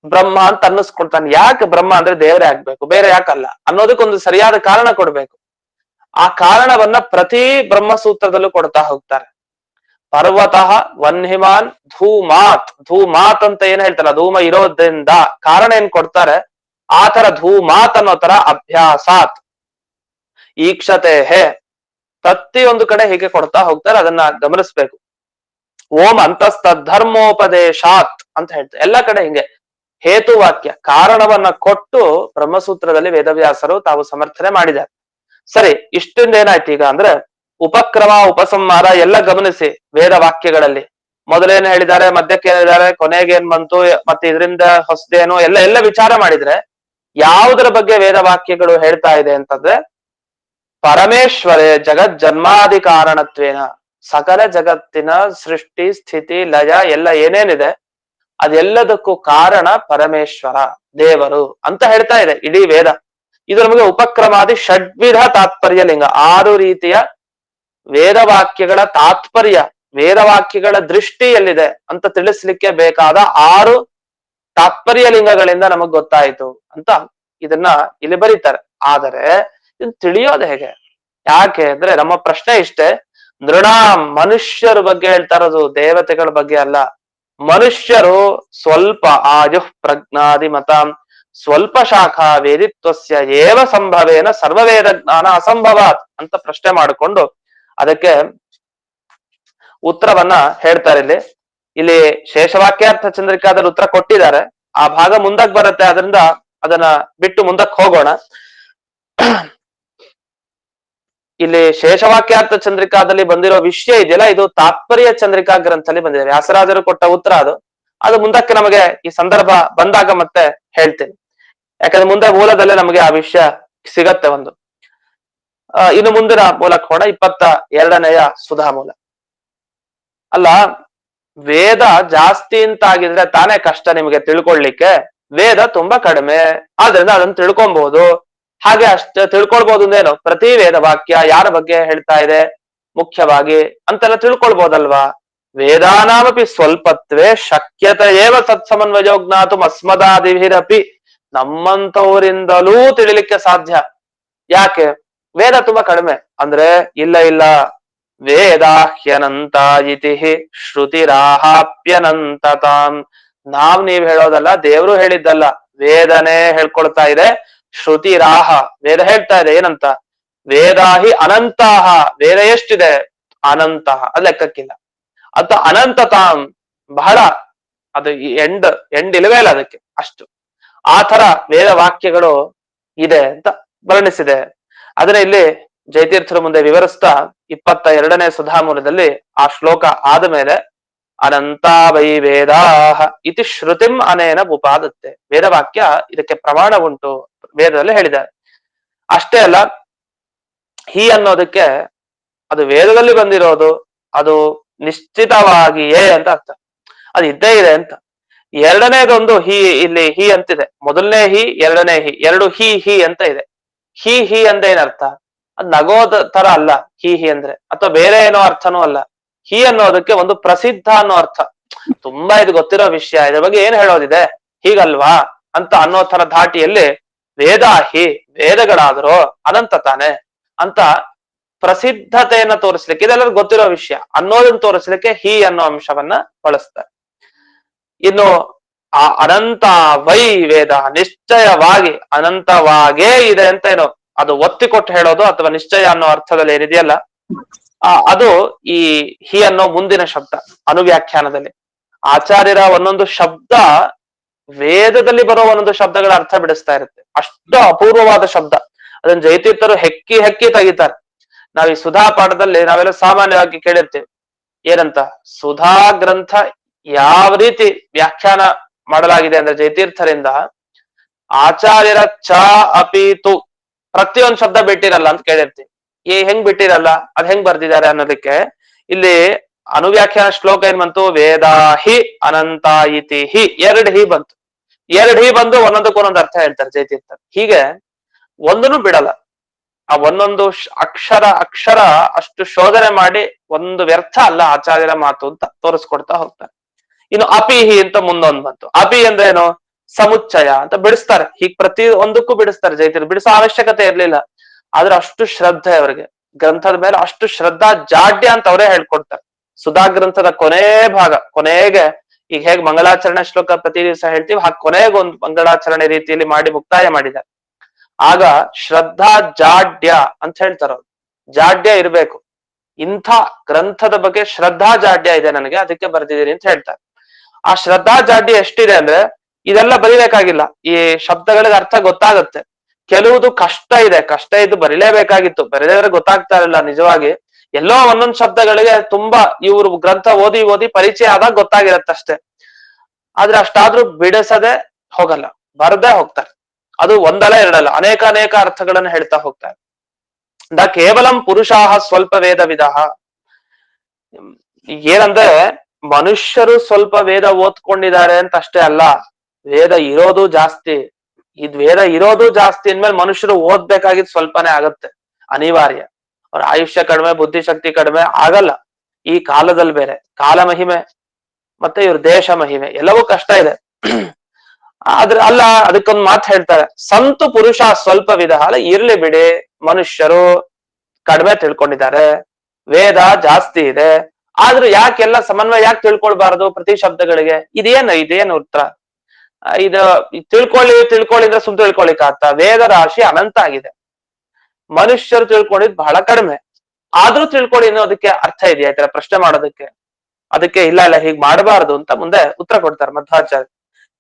ಬ್ರಹ್ಮ ಅಂತ ಅನ್ನಿಸ್ಕೊಳ್ತಾನೆ, ಯಾಕೆ ಬ್ರಹ್ಮ ಅಂದ್ರೆ ದೇವರೇ ಆಗ್ಬೇಕು, ಬೇರೆ ಯಾಕಲ್ಲ ಅನ್ನೋದಕ್ಕೊಂದು ಸರಿಯಾದ ಕಾರಣ ಕೊಡ್ಬೇಕು. ಆ ಕಾರಣವನ್ನ ಪ್ರತಿ ಬ್ರಹ್ಮಸೂತ್ರದಲ್ಲೂ ಕೊಡ್ತಾ ಹೋಗ್ತಾರೆ. ಪರ್ವತಃ ವನ್ಹಿಮಾನ್ ಧೂಮಾತ್ ಅಂತ ಏನ್ ಹೇಳ್ತಾರಲ್ಲ, ಧೂಮ ಇರೋದ್ರಿಂದ ಕಾರಣ ಏನ್ ಕೊಡ್ತಾರೆ, ಆ ತರ ಧೂಮಾತ್ ಅನ್ನೋ ತರ ಅಭ್ಯಾಸಾತ್ ಈಕ್ಷತೆ ಪ್ರತಿಯೊಂದು ಕಡೆ ಹೀಗೆ ಕೊಡ್ತಾ ಹೋಗ್ತಾರೆ. ಅದನ್ನ ಗಮನಿಸ್ಬೇಕು. ಓಂ ಅಂತಸ್ತಧರ್ಮೋಪದೇಶಾತ್ ಅಂತ ಹೇಳ್ತಾರೆ. ಎಲ್ಲ ಕಡೆ ಹಿಂಗೆ ಹೇತುವಾಕ್ಯ ಕಾರಣವನ್ನ ಕೊಟ್ಟು ಬ್ರಹ್ಮಸೂತ್ರದಲ್ಲಿ ವೇದವ್ಯಾಸರು ತಾವು ಸಮರ್ಥನೆ ಮಾಡಿದ್ದಾರೆ. ಸರಿ, ಇಷ್ಟಿಂದ ಏನಾಯ್ತು ಈಗ ಅಂದ್ರೆ ಉಪಕ್ರಮ ಉಪಸಂಹಾರ ಎಲ್ಲ ಗಮನಿಸಿ. ವೇದ ವಾಕ್ಯಗಳಲ್ಲಿ ಮೊದಲೇನ್ ಹೇಳಿದ್ದಾರೆ, ಮಧ್ಯಕ್ಕೆ ಏನಿದ್ದಾರೆ, ಕೊನೆಗೆ ಏನ್ ಬಂತು, ಮತ್ತೆ ಇದರಿಂದ ಹೊಸದೇನು ಎಲ್ಲ ವಿಚಾರ ಮಾಡಿದ್ರೆ ಯಾವುದರ ಬಗ್ಗೆ ವೇದ ವಾಕ್ಯಗಳು ಹೇಳ್ತಾ ಇದೆ ಅಂತಂದ್ರೆ ಪರಮೇಶ್ವರೇ ಜಗತ್ ಜನ್ಮಾದಿ ಕಾರಣತ್ವೇನ, ಸಕಲ ಜಗತ್ತಿನ ಸೃಷ್ಟಿ ಸ್ಥಿತಿ ಲಯ ಎಲ್ಲ ಏನೇನಿದೆ ಅದೆಲ್ಲದಕ್ಕೂ ಕಾರಣ ಪರಮೇಶ್ವರ ದೇವರು ಅಂತ ಹೇಳ್ತಾ ಇದೆ ಇಡೀ ವೇದ. ಇದು ನಮಗೆ ಉಪಕ್ರಮಾದಿ ಷಡ್ವಿಧ ತಾತ್ಪರ್ಯ ಲಿಂಗ, 6 ರೀತಿಯ ವೇದವಾಕ್ಯಗಳ ತಾತ್ಪರ್ಯ, ವೇದವಾಕ್ಯಗಳ ದೃಷ್ಟಿ ಎಲ್ಲಿದೆ ಅಂತ ತಿಳಿಸ್ಲಿಕ್ಕೆ ಬೇಕಾದ 6 ತಾತ್ಪರ್ಯ ಲಿಂಗಗಳಿಂದ ನಮಗ್ ಗೊತ್ತಾಯ್ತು ಅಂತ ಇದನ್ನ ಇಲ್ಲಿ ಬರೀತಾರೆ. ಆದರೆ ಇದು ತಿಳಿಯೋದು ಹೇಗೆ? ಯಾಕೆ ಅಂದ್ರೆ ನಮ್ಮ ಪ್ರಶ್ನೆ ಇಷ್ಟೇ, ನೃಣಾಂ ಮನುಷ್ಯರ ಬಗ್ಗೆ ಹೇಳ್ತಾ ಇರೋದು, ದೇವತೆಗಳ ಬಗ್ಗೆ ಅಲ್ಲ. ಮನುಷ್ಯರು ಸ್ವಲ್ಪ ಆಯುಃ ಪ್ರಜ್ಞಾದಿ ಮತಾಂ ಸ್ವಲ್ಪ ಶಾಖಾ ವೇದಿತ್ವಸ್ಯ ಏವ ಸಂಭವೇನ ಸರ್ವವೇದ ಜ್ಞಾನ ಅಸಂಭವಾತ್ ಅಂತ ಪ್ರಶ್ನೆ ಮಾಡಿಕೊಂಡು ಅದಕ್ಕೆ ಉತ್ತರವನ್ನ ಹೇಳ್ತಾರೆ. ಇಲ್ಲಿ ಶೇಷವಾಕ್ಯಾರ್ಥ ಚಂದ್ರಿಕಾದಲ್ಲಿ ಉತ್ತರ ಕೊಟ್ಟಿದ್ದಾರೆ. ಆ ಭಾಗ ಮುಂದಕ್ಕೆ ಬರುತ್ತೆ, ಅದರಿಂದ ಅದನ್ನ ಬಿಟ್ಟು ಮುಂದಕ್ಕೆ ಹೋಗೋಣ. ಇಲ್ಲಿ ಶೇಷವಾಕ್ಯಾರ್ಥ ಚಂದ್ರಿಕಾದಲ್ಲಿ ಬಂದಿರೋ ವಿಷಯ ಇದೆಯಲ್ಲ, ಇದು ತಾತ್ಪರ್ಯ ಚಂದ್ರಿಕಾ ಗ್ರಂಥದಲ್ಲಿ ಬಂದಿದೆ. ವ್ಯಾಸರಾಜರು ಕೊಟ್ಟ ಉತ್ತರ ಅದು ಮುಂದಕ್ಕೆ ನಮಗೆ ಈ ಸಂದರ್ಭ ಬಂದಾಗ ಮತ್ತೆ ಹೇಳ್ತೇನೆ. ಯಾಕಂದ್ರೆ ಮುಂದೆ ಮೂಲದಲ್ಲೇ ನಮಗೆ ಆ ವಿಷಯ ಸಿಗತ್ತೆ ಒಂದು. ಇನ್ನು ಮುಂದಿನ ಮೂಲಕ್ಕೆ ಹೋಣ. 22ನೇಯ ಸುಧಾ ಮೂಲ. ಅಲ್ಲ, ವೇದ ಜಾಸ್ತಿ ಅಂತ ಆಗಿದ್ರೆ ತಾನೇ ಕಷ್ಟ ನಿಮಗೆ ತಿಳ್ಕೊಳ್ಲಿಕ್ಕೆ. ವೇದ ತುಂಬಾ ಕಡಿಮೆ, ಆದ್ರಿಂದ ಅದನ್ನ ತಿಳ್ಕೊಬಹುದು. ಹಾಗೆ ಅಷ್ಟೇ ತಿಳ್ಕೊಳ್ಬಹುದು ಅಂದೇನು, ಪ್ರತಿ ವೇದ ವಾಕ್ಯ ಯಾರ ಬಗ್ಗೆ ಹೇಳ್ತಾ ಇದೆ ಮುಖ್ಯವಾಗಿ ಅಂತೆಲ್ಲ ತಿಳ್ಕೊಳ್ಬಹುದಲ್ವಾ. ವೇದಾನಾಮಪಿ ಸ್ವಲ್ಪತ್ವೇ ಶಕ್ಯತೆ ಏವ ಸತ್ಸಮನ್ವಯೋ ಜ್ಞಾತು ಅಸ್ಮದಾದಿಭಿರಪಿ, ನಮ್ಮಂತವರಿಂದಲೂ ತಿಳಿಲಿಕ್ಕೆ ಸಾಧ್ಯ. ಯಾಕೆ ವೇದ ತುಂಬಾ ಕಡಿಮೆ ಅಂದ್ರೆ, ಇಲ್ಲ ವೇದಾಹ್ಯನಂತ ಇತಿ ಶ್ರುತಿರಾಹಾಪ್ಯನಂತತಾಂ. ನೀವ್ ಹೇಳೋದಲ್ಲ, ದೇವ್ರು ಹೇಳಿದ್ದಲ್ಲ, ವೇದನೆ ಹೇಳ್ಕೊಳ್ತಾ ಇದೆ. ಶ್ರುತಿರಾಹ, ವೇದ ಹೇಳ್ತಾ ಇದೆ ಏನಂತ, ವೇದಾಹಿ ಅನಂತಾಹ, ವೇದ ಎಷ್ಟಿದೆ ಅನಂತಹ, ಅದ್ ಲೆಕ್ಕಕ್ಕಿಲ್ಲ. ಅಂತ ಅನಂತತಾಂ, ಬಹಳ ಅದು ಎಂಡ್ ಇಲ್ಲವೇ ಇಲ್ಲ ಅದಕ್ಕೆ, ಅಷ್ಟು ಆ ತರ ವೇದ ವಾಕ್ಯಗಳು ಇದೆ ಅಂತ ವರ್ಣಿಸಿದೆ. ಅದನ್ನ ಇಲ್ಲಿ ಜಯತೀರ್ಥರ ಮುಂದೆ ವಿವರಿಸ್ತಾ 22ನೇ ಸುಧಾಮೂಲದಲ್ಲಿ ಆ ಶ್ಲೋಕ ಆದ ಮೇಲೆ ಅನಂತ ವೈ ವೇದಾಹ ಇತಿ ಶ್ರುತಿಂ ಅನೇನ ಉಪಾದತ್ತೆ, ವೇದವಾಕ್ಯ ಇದಕ್ಕೆ ಪ್ರಮಾಣ ಉಂಟು ವೇದದಲ್ಲಿ ಹೇಳಿದ್ದಾರೆ. ಅಷ್ಟೇ ಅಲ್ಲ, ಹಿ ಅನ್ನೋದಕ್ಕೆ ಅದು ವೇದದಲ್ಲಿ ಬಂದಿರೋದು, ಅದು ನಿಶ್ಚಿತವಾಗಿಯೇ ಅಂತ ಅರ್ಥ, ಅದು ಇದ್ದೇ ಇದೆ ಅಂತ. ಎರಡನೇದೊಂದು ಇಲ್ಲಿ ಹಿ ಅಂತಿದೆ, ಮೊದಲನೇ ಹಿ ಎರಡನೇ ಹಿ, ಎರಡು ಹಿ ಅಂತ ಇದೆ. ಹಿ ಅಂದ್ರೆ ಏನರ್ಥ, ಅದ್ ನಗೋದ ತರ ಅಲ್ಲ ಹಿ ಅಂದ್ರೆ, ಅಥವಾ ಬೇರೆ ಏನೋ ಅರ್ಥನೂ ಅಲ್ಲ. ಹಿ ಅನ್ನೋದಕ್ಕೆ ಒಂದು ಪ್ರಸಿದ್ಧ ಅನ್ನೋ ಅರ್ಥ. ತುಂಬಾ ಇದು ಗೊತ್ತಿರೋ ವಿಷಯ, ಇದ್ರ ಬಗ್ಗೆ ಏನ್ ಹೇಳೋದಿದೆ ಹೀಗಲ್ವಾ ಅಂತ ಅನ್ನೋ ತರ ಧಾಟಿಯಲ್ಲಿ ವೇದಾಹಿ, ವೇದಗಳಾದರೂ ಅನಂತ ತಾನೆ ಅಂತ ಪ್ರಸಿದ್ಧತೆಯನ್ನ ತೋರಿಸ್ಲಿಕ್ಕೆ, ಇದೆಲ್ಲರೂ ಗೊತ್ತಿರೋ ವಿಷಯ ಅನ್ನೋದನ್ನ ತೋರಿಸ್ಲಿಕ್ಕೆ ಹಿ ಅನ್ನೋ ಅಂಶವನ್ನ ಬಳಸ್ತಾರೆ. ಇನ್ನು ಆ ಅನಂತ ವೈ ವೇದ, ನಿಶ್ಚಯವಾಗಿ ಅನಂತವಾಗೇ ಇದೆ ಅಂತ ಏನೋ ಅದು ಒತ್ತಿ ಕೊಟ್ಟು ಹೇಳೋದು, ಅಥವಾ ನಿಶ್ಚಯ ಅನ್ನೋ ಅರ್ಥದಲ್ಲಿ ಏನಿದೆಯಲ್ಲ ಅದು ಈ ಹಿ ಅನ್ನೋ ಮುಂದಿನ ಶಬ್ದ ಅನುವ್ಯಾಖ್ಯಾನದಲ್ಲಿ. ಆಚಾರ್ಯರ ಒಂದೊಂದು ಶಬ್ದ ವೇದದಲ್ಲಿ ಬರೋ ಒಂದೊಂದು ಶಬ್ದಗಳ ಅರ್ಥ ಬಿಡಿಸ್ತಾ ಇರುತ್ತೆ, ಅಷ್ಟು ಅಪೂರ್ವವಾದ ಶಬ್ದ. ಅದನ್ನ ಜಯತೀರ್ಥರು ಹೆಕ್ಕಿ ತೆಗಿತಾರೆ. ನಾವ್ ಈ ಸುಧಾ ಪಾಠದಲ್ಲಿ ನಾವೆಲ್ಲ ಸಾಮಾನ್ಯವಾಗಿ ಕೇಳಿರ್ತೀವಿ ಏನಂತ, ಸುಧಾ ಗ್ರಂಥ ಯಾವ ರೀತಿ ವ್ಯಾಖ್ಯಾನ ಮಾಡಲಾಗಿದೆ ಅಂದ್ರೆ ಜಯತೀರ್ಥರಿಂದ, ಆಚಾರ್ಯರ ಚ ಅಪಿತು ಪ್ರತಿಯೊಂದು ಶಬ್ದ ಬಿಟ್ಟಿರಲ್ಲ ಅಂತ ಕೇಳಿರ್ತೀವಿ. ಹೆಂಗ್ ಬಿಟ್ಟಿರಲ್ಲ, ಅದ್ ಹೆಂಗ್ ಬರ್ದಿದ್ದಾರೆ ಅನ್ನೋದಕ್ಕೆ ಇಲ್ಲಿ ಅನುವ್ಯಾಖ್ಯಾನ ಶ್ಲೋಕ ಏನ್ ಬಂತು, ವೇದಾಹಿ ಅನಂತ ಇತಿ ಹಿ, ಎರಡು ಹಿ ಬಂತು. ಬಂದು ಒಂದೊಂದಕ್ಕೊಂದೊಂದು ಅರ್ಥ ಹೇಳ್ತಾರೆ ಜಯತೀರ್ಥರು. ಹೀಗೆ ಒಂದನ್ನು ಬಿಡಲ್ಲ, ಆ ಒಂದೊಂದು ಅಕ್ಷರ ಅಷ್ಟು ಶೋಧನೆ ಮಾಡಿ ಒಂದು ವ್ಯರ್ಥ ಅಲ್ಲ ಆಚಾರ್ಯರ ಮಾತು ಅಂತ ತೋರಿಸ್ಕೊಡ್ತಾ ಹೋಗ್ತಾರೆ. ಇನ್ನು ಅಪಿಹಿ ಅಂತ ಮುಂದೊಂದು ಬಂತು. ಅಪಿ ಅಂದ್ರೆ ಏನು, ಸಮುಚ್ಚಯ ಅಂತ ಬಿಡಿಸ್ತಾರೆ. ಹೀಗ್ ಪ್ರತಿ ಒಂದಕ್ಕೂ ಬಿಡಿಸ್ತಾರೆ ಜಯತೀರ್ಥರು, ಬಿಡಿಸೋ ಅವಶ್ಯಕತೆ ಇರ್ಲಿಲ್ಲ. ಆದ್ರೆ ಅಷ್ಟು ಶ್ರದ್ಧೆ ಅವರಿಗೆ ಗ್ರಂಥದ ಮೇಲೆ, ಅಷ್ಟು ಶ್ರದ್ಧಾ ಜಾಡ್ಯ ಅಂತ ಅವರೇ ಹೇಳ್ಕೊಡ್ತಾರೆ. ಸುಧಾ ಗ್ರಂಥದ ಕೊನೆ ಭಾಗ, ಕೊನೆಗೆ ಈಗ ಹೇಗ್ ಮಂಗಳಾಚರಣೆ ಶ್ಲೋಕ ಪ್ರತಿ ದಿವಸ ಹೇಳ್ತೀವಿ, ಹಾಗೆ ಕೊನೆಗೊಂದು ಮಂಗಳಾಚರಣೆ ರೀತಿಯಲ್ಲಿ ಮಾಡಿ ಮುಕ್ತಾಯ ಮಾಡಿದ್ದಾರೆ. ಆಗ ಶ್ರದ್ಧಾ ಜಾಡ್ಯ ಅಂತ ಹೇಳ್ತಾರ, ಜಾಡ್ಯ ಇರ್ಬೇಕು. ಇಂಥ ಗ್ರಂಥದ ಬಗ್ಗೆ ಶ್ರದ್ಧಾ ಜಾಡ್ಯ ಇದೆ ನನಗೆ, ಅದಕ್ಕೆ ಬರ್ದಿದ್ದೀನಿ ಅಂತ ಹೇಳ್ತಾರೆ. ಆ ಶ್ರದ್ಧಾ ಜಾಡ್ಯ ಎಷ್ಟಿದೆ ಅಂದ್ರೆ, ಇದೆಲ್ಲ ಬರಿಬೇಕಾಗಿಲ್ಲ, ಈ ಶಬ್ದಗಳಿಗೆ ಅರ್ಥ ಗೊತ್ತಾಗತ್ತೆ. ಕೆಲವುದು ಕಷ್ಟ ಇದ್ದು ಬರಿಲೇಬೇಕಾಗಿತ್ತು, ಬರೆದ್ರೆ ಗೊತ್ತಾಗ್ತಾ ಇರಲಿಲ್ಲ ನಿಜವಾಗಿ. ಎಲ್ಲೋ ಒಂದೊಂದು ಶಬ್ದಗಳಿಗೆ ತುಂಬಾ ಇವ್ರು ಗ್ರಂಥ ಓದಿ ಪರಿಚಯ ಆದಾಗ ಗೊತ್ತಾಗಿರತ್ತಷ್ಟೇ. ಆದ್ರೆ ಅಷ್ಟಾದ್ರೂ ಬಿಡಿಸದೆ ಹೋಗಲ್ಲ, ಬರದೇ ಹೋಗ್ತಾರೆ. ಅದು ಒಂದಲ್ಲ ಎರಡಲ್ಲ, ಅನೇಕ ಅರ್ಥಗಳನ್ನ ಹೇಳ್ತಾ ಹೋಗ್ತಾರೆ. ಕೇವಲಂ ಪುರುಷಾಹ ಸ್ವಲ್ಪ ವೇದ ವಿಧಃ, ಏನಂದ್ರೆ ಮನುಷ್ಯರು ಸ್ವಲ್ಪ ವೇದ ಓದ್ಕೊಂಡಿದ್ದಾರೆ ಅಂತ ಅಷ್ಟೇ ಅಲ್ಲ, ವೇದ ಇರೋದು ಜಾಸ್ತಿ. ವೇದ ಇರೋದು ಜಾಸ್ತಿ ಅಂದ್ಮೇಲೆ ಮನುಷ್ಯರು ಓದ್ಬೇಕಾಗಿದ್ ಸ್ವಲ್ಪನೇ ಆಗತ್ತೆ, ಅನಿವಾರ್ಯ. ಅವ್ರ ಆಯುಷ್ಯ ಕಡಿಮೆ, ಬುದ್ಧಿಶಕ್ತಿ ಕಡಿಮೆ ಆಗಲ್ಲ. ಈ ಕಾಲದಲ್ಲಿ ಬೇರೆ ಕಾಲ ಮಹಿಮೆ, ಮತ್ತೆ ಇವ್ರ ದೇಶ ಮಹಿಮೆ, ಎಲ್ಲವೂ ಕಷ್ಟ ಇದೆ. ಆದ್ರೆ ಅಲ್ಲ, ಅದಕ್ಕೊಂದು ಮಾತು ಹೇಳ್ತಾರೆ, ಸಂತು ಪುರುಷ ಸ್ವಲ್ಪ ವಿಧ ಅಲ್ಲ, ಇರ್ಲಿ ಬಿಡಿ, ಮನುಷ್ಯರು ಕಡಿಮೆ ತಿಳ್ಕೊಂಡಿದ್ದಾರೆ, ವೇದ ಜಾಸ್ತಿ ಇದೆ, ಆದ್ರೂ ಯಾಕೆಲ್ಲ ಸಮನ್ವಯ ಯಾಕೆ ತಿಳ್ಕೊಳ್ಬಾರದು ಪ್ರತಿ ಶಬ್ದಗಳಿಗೆ? ಇದೇನು ಉತ್ತರ? ಇದು ತಿಳ್ಕೊಳ್ಳಿ ಅಂದ್ರೆ ಸುಮ್ ತಿಳ್ಕೊಳಿಕ್ ಆಗ್ತಾ? ವೇದ ರಾಶಿ ಅನಂತ ಆಗಿದೆ, ಮನುಷ್ಯರು ತಿಳ್ಕೊಂಡಿದ್ ಬಹಳ ಕಡಿಮೆ. ಆದ್ರೂ ತಿಳ್ಕೊಳ್ಳಿ ಅನ್ನೋದಕ್ಕೆ ಅರ್ಥ ಇದೆಯಾ ಈ ತರ ಪ್ರಶ್ನೆ ಮಾಡೋದಕ್ಕೆ? ಅದಕ್ಕೆ ಇಲ್ಲ ಹೀಗ್ ಮಾಡಬಾರದು ಅಂತ ಮುಂದೆ ಉತ್ತರ ಕೊಡ್ತಾರೆ ಮಧ್ವಾಚಾರ್ಯ.